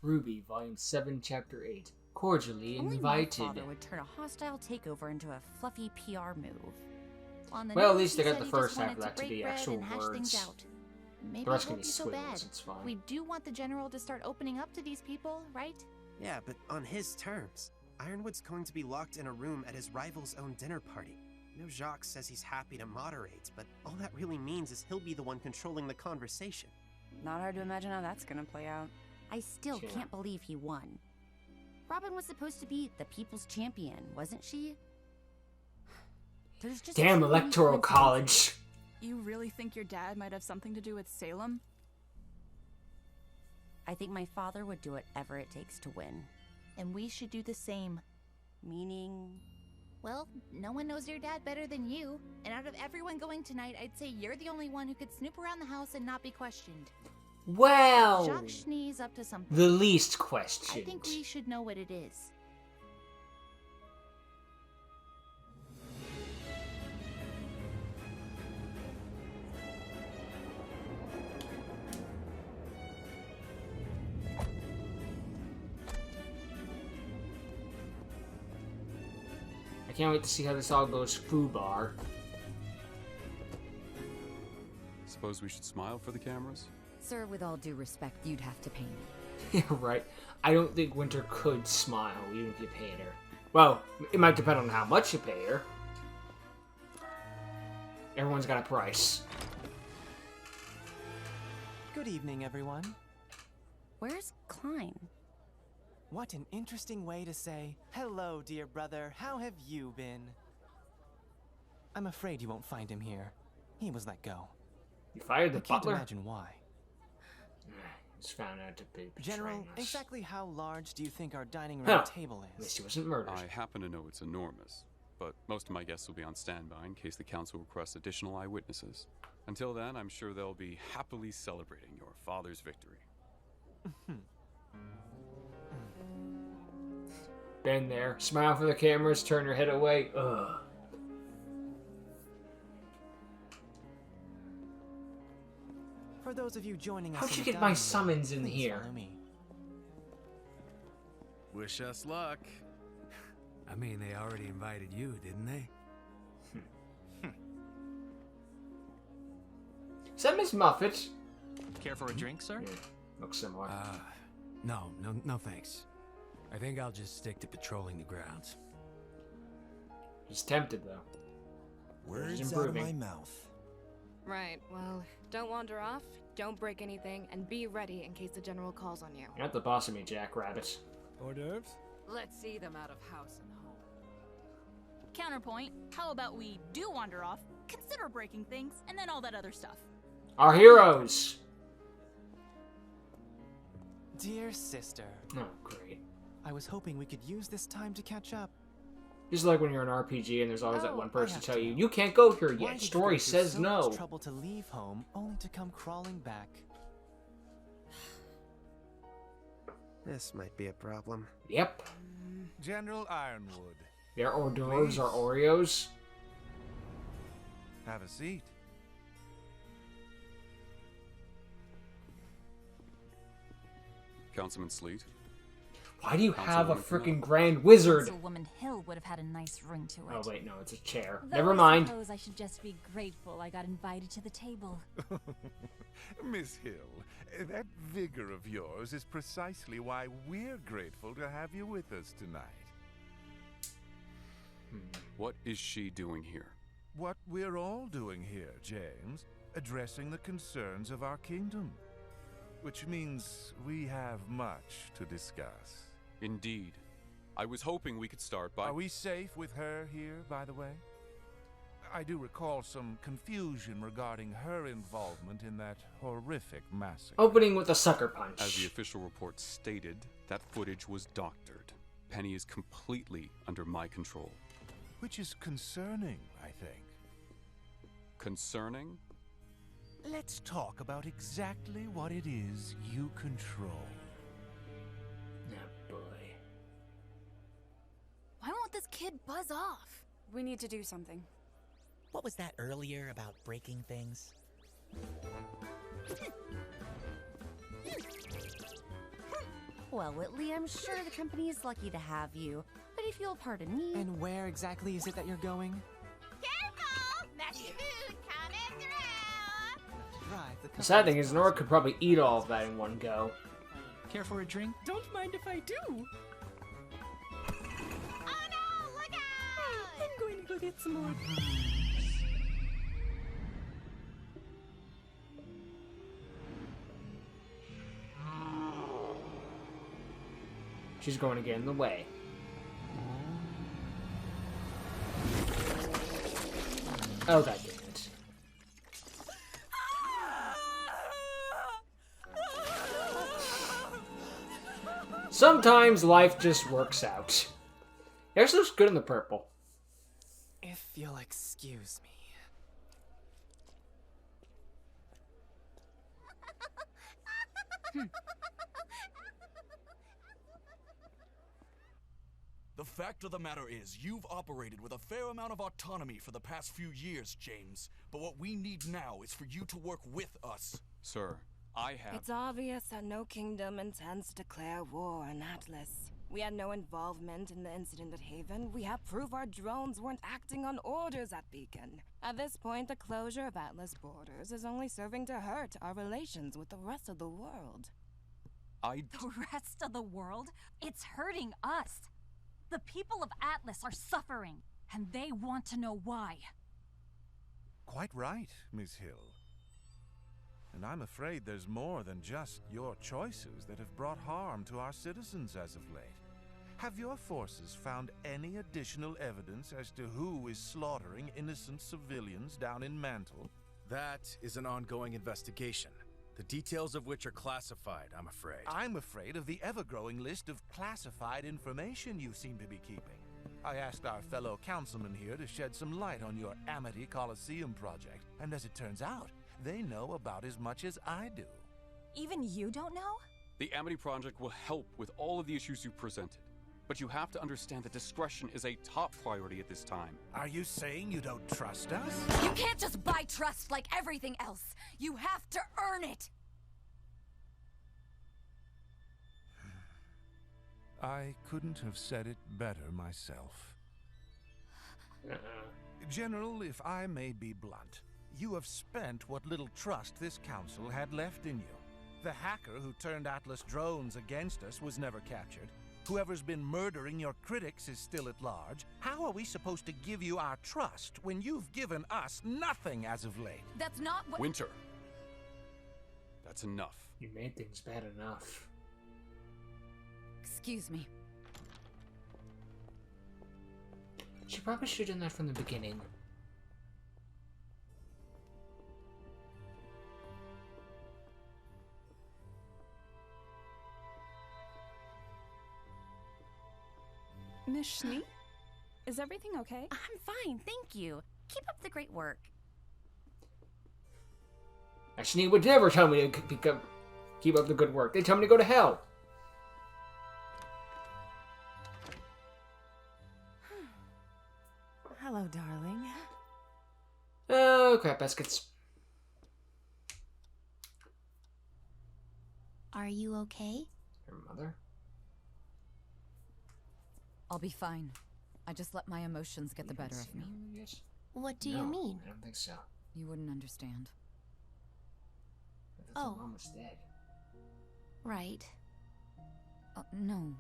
RWBY, Volume 7, Chapter 8. Cordially Only invited. my father would turn a hostile takeover into a fluffy PR move. On the Well, at news, least they he got said the he first just half of wanted that to break be bread actual and hash things words. out. Maybe The rest it can won't be be so squiggles, bad. it's fine. We do want the general to start opening up to these people, right? Yeah, but on his terms. Ironwood's going to be locked in a room at his rival's own dinner party. I know Jacques says he's happy to moderate, but all that really means is he'll be the one controlling the conversation. Not hard to imagine how that's gonna play out. I still can't believe he won. Robin was supposed to be the people's champion, wasn't she? There's just Damn too many Electoral coincidences. College. You really think your dad might have something to do with Salem? I think my father would do whatever it takes to win. And we should do the same. Meaning... Well, no one knows your dad better than you. And out of everyone going tonight, I'd say you're the only one who could snoop around the house and not be questioned. Well, Jacques Schnee's up to something. the least I questioned. think we should know what it is. I can't wait to see how this all goes foobar. Suppose we should smile for the cameras? Sir, with all due respect, you'd have to pay me. Yeah, right. I don't think Winter could smile even if you paid her. Well, it might depend on how much you pay her. Everyone's got a price. Good evening, everyone. Where's Klein? What an interesting way to say, hello, dear brother, how have you been? I'm afraid you won't find him here. He was let go. You fired the I can't butler? imagine why. Just found out to be General, betraying us. exactly how large do you think our dining room Huh. table At is? least he wasn't murdered. I happen to know it's enormous, but most of my guests will be on standby in case the council requests additional eyewitnesses. Until then, I'm sure they'll be happily celebrating your father's victory. Been there. Smile for the cameras, turn your head away. Ugh. For those of you joining us How'd in you the get my dining room, summons in please here? follow me. Wish us luck. I mean, they already invited you, didn't they? Is that Miss Muffet? Care for a drink, sir? Yeah, looks similar. No thanks. I think I'll just stick to patrolling the grounds. He's tempted, though. Words He's out of improving. my mouth. Right, well, don't wander off, don't break anything, and be ready in case the general calls on you. You're not the boss of me, Jackrabbit. Hors d'oeuvres? Let's see them out of house and home. Counterpoint, how about we do wander off, consider breaking things, and then all that other stuff. Our heroes! Dear sister, Oh, great. I was hoping we could use this time to catch up. Just like when you're in an RPG and there's always that Oh, one I person have to tell to you, know. you can't go here Why yet. did you Story go through says so no. much trouble to leave home, only to come crawling back? This might be a problem. Yep. General Ironwood, Their hors d'oeuvres Please. are Oreos. have a seat. Councilman Sleet? Why do you have a Councilwoman freaking Grand Wizard? Councilwoman Hill would have had a nice ring to it. Oh, wait, no, it's a chair. Though Never I mind. suppose I should just be grateful I got invited to the table. Miss Hill, that vigor of yours is precisely why we're grateful to have you with us tonight. What is she doing here? What we're all doing here, James, addressing the concerns of our kingdom. Which means we have much to discuss. Indeed. I was hoping we could start by... Are we safe with her here, by the way? I do recall some confusion regarding her involvement in that horrific massacre. Opening with a sucker punch. As the official report stated, that footage was doctored. Penny is completely under my control. Which is concerning, I think. Concerning? Let's talk about exactly what it is you control. Oh, boy. Why won't this kid buzz off? We need to do something. What was that earlier about breaking things? Well, Whitley, I'm sure the company is lucky to have you. But if you'll pardon me... And where exactly is it that you're going? Careful! Messy food coming through! Drive The sad thing is, Nora could probably eat all of that in one go. Care for a drink? Don't mind if I do. Oh no! Look out! I'm going to go get some more. She's going to get in the way. Oh, that did it. Sometimes life just works out. Yours looks good in the purple. If you'll excuse me. The fact of the matter is, you've operated with a fair amount of autonomy for the past few years, James. But what we need now is for you to work with us. Sir, I have... It's obvious that no kingdom intends to declare war on Atlas. We had no involvement in the incident at Haven. We have proof our drones weren't acting on orders at Beacon. At this point, the closure of Atlas borders is only serving to hurt our relations with the rest of the world. The rest of the world? It's hurting us. The people of Atlas are suffering, and they want to know why. Quite right, Miss Hill. And I'm afraid there's more than just your choices that have brought harm to our citizens as of late. Have your forces found any additional evidence as to who is slaughtering innocent civilians down in Mantle? That is an ongoing investigation, the details of which are classified, I'm afraid. I'm afraid of the ever-growing list of classified information you seem to be keeping. I asked our fellow councilman here to shed some light on your Amity Coliseum project, and as it turns out, they know about as much as I do. Even you don't know? The Amity Project will help with all of the issues you presented. But you have to understand that discretion is a top priority at this time. Are you saying you don't trust us? You can't just buy trust like everything else. You have to earn it. I couldn't have said it better myself. General, if I may be blunt, you have spent what little trust this council had left in you. The hacker who turned Atlas drones against us was never captured. Whoever's been murdering your critics is still at large. How are we supposed to give you our trust when you've given us nothing as of late? That's not what— Winter. That's enough. You made things bad enough. Excuse me. She probably should have done that from the beginning. Miss Schnee? Is everything okay? I'm fine, thank you. Keep up the great work. Schnee would never tell me to keep up the good work. They tell me to go to hell. Hello, darling. Oh, crap baskets. Are you okay? Her mother? I'll be fine. I just let my emotions get the better of me. Yes. What do you mean? I don't think so. You wouldn't understand. I thought Mom was dead. Right. No.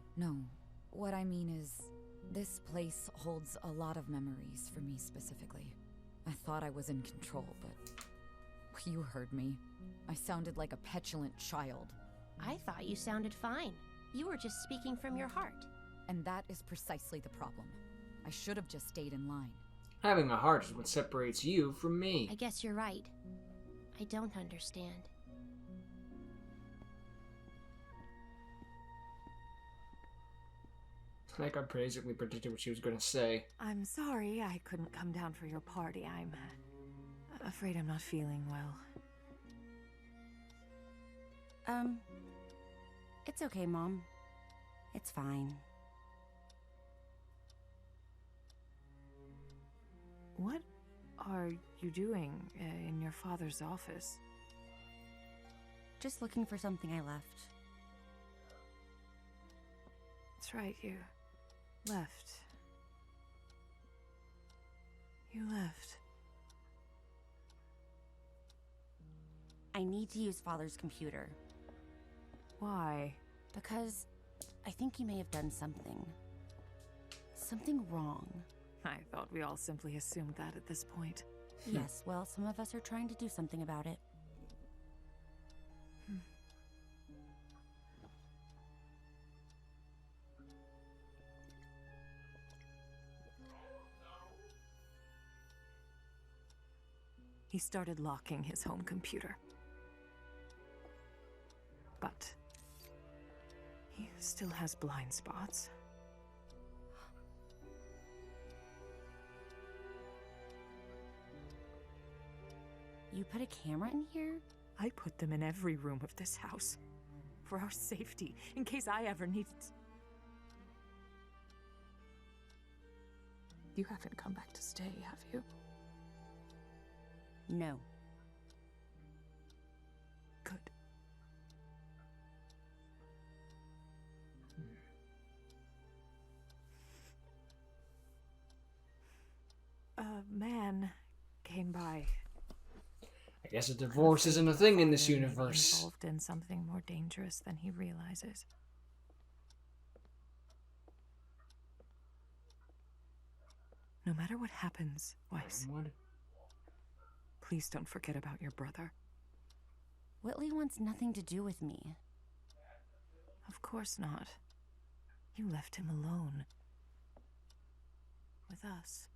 What I mean is, this place holds a lot of memories for me specifically. I thought I was in control, but you heard me. I sounded like a petulant child. I thought you sounded fine. You were just speaking from your heart. And that is precisely the problem. I should have just stayed in line. Having a heart is what separates you from me. I guess you're right. I don't understand. Like I basically predicted what she was going to say. I'm sorry I couldn't come down for your party. I'm afraid I'm not feeling well. It's okay, Mom. It's fine. What are you doing in your father's office? Just looking for something I left. That's right, you left. You left. I need to use Father's computer. Why? Because I think he may have done something. Something wrong. I thought we all simply assumed that at this point. Yes, well, some of us are trying to do something about it. He started locking his home computer. But he still has blind spots. You put a camera in here? I put them in every room of this house. For our safety, in case I ever needed... You haven't come back to stay, have you? No. Good. A man came by. I guess a divorce isn't a thing in this universe. Involved in something more dangerous than he realizes. No matter what happens, Weiss, please don't forget about your brother. Whitley wants nothing to do with me. Of course not. You left him alone. With us.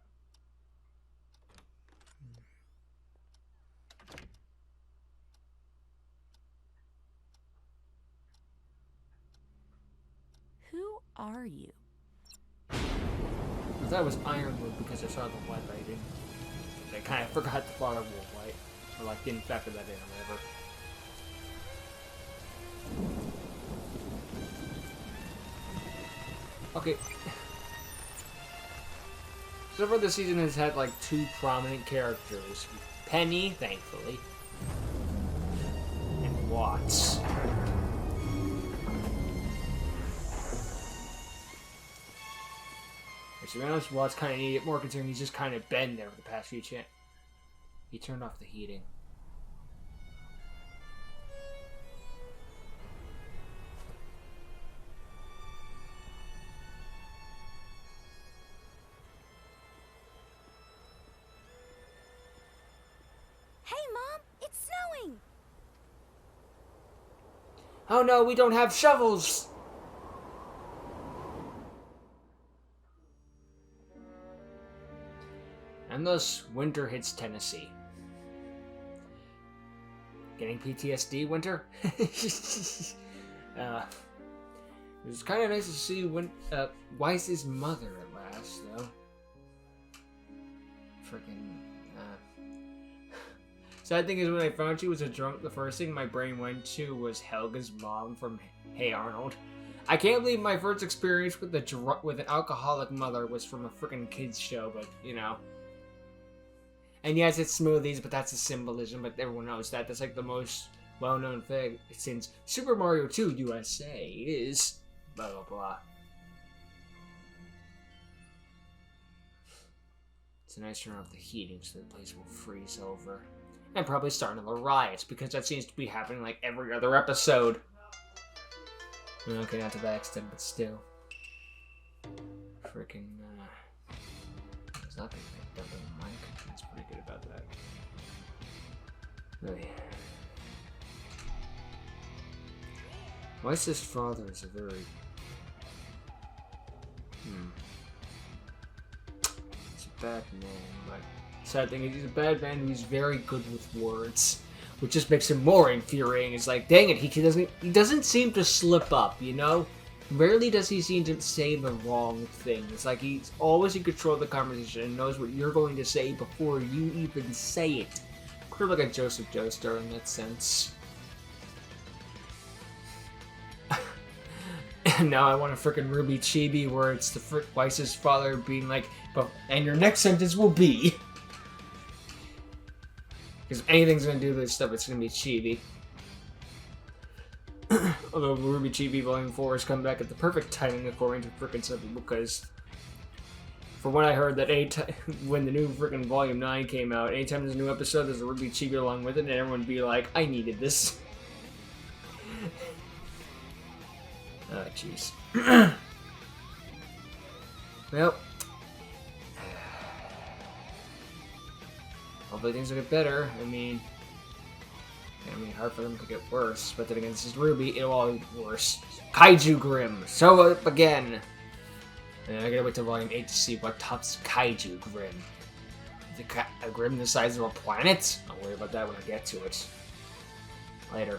Who are you? I thought it was Ironwood because I saw the white lighting. I kind of forgot the Father Wolf White. Or like didn't factor that in or whatever. Okay. So far this season has had like 2 prominent characters. Penny, thankfully. And Watts. To be honest, Watts kind of needed more considering he's just kind of been there for the past few He turned off the heating. Hey, Mom! It's snowing! Oh no, we don't have shovels! And thus, winter hits Tennessee. Getting PTSD, Winter? It was kind of nice to see Weiss's mother at last, though. Freaking. Sad thing is, when I found she was a drunk, the first thing my brain went to was Helga's mom from Hey Arnold. I can't believe my first experience with an alcoholic mother was from a freaking kids show, but you know. And yes, it's smoothies, but that's a symbolism, but everyone knows that. That's like the most well-known thing since Super Mario 2 USA is blah blah blah. It's a nice turn off the heating so the place will freeze over. And probably start another riots, because that seems to be happening like every other episode. Okay, not to that extent, but still. Freaking, there's nothing picked up in the mic. That's pretty good about that. Really. Weiss's father is a very... He's a bad man, but... Sad thing is, he's a bad man who's very good with words, which just makes him more infuriating. It's like, dang it, he doesn't seem to slip up, you know? Rarely does he seem to say the wrong thing. It's like he's always in control of the conversation and knows what you're going to say before you even say it. Kind of like a Joseph Joestar in that sense. And now I want a frickin' Ruby Chibi where it's the Weiss's father being like, and your next sentence will be... Because if anything's gonna do this stuff, it's gonna be Chibi. Although RWBY Chibi Volume 4 has come back at the perfect timing, according to frickin' some people, because from what I heard, that when the new frickin' Volume 9 came out, anytime there's a new episode, there's a RWBY Chibi along with it, and everyone would be like, I needed this. Oh, jeez. Well, hopefully things will get better. I mean, hard for them to get worse. But then again, this is RWBY, it'll always get worse. Kaiju Grim, show up again! And I gotta wait till Volume 8 to see what tops Kaiju Grim. A Grim the size of a planet? I'll worry about that when I get to it. Later.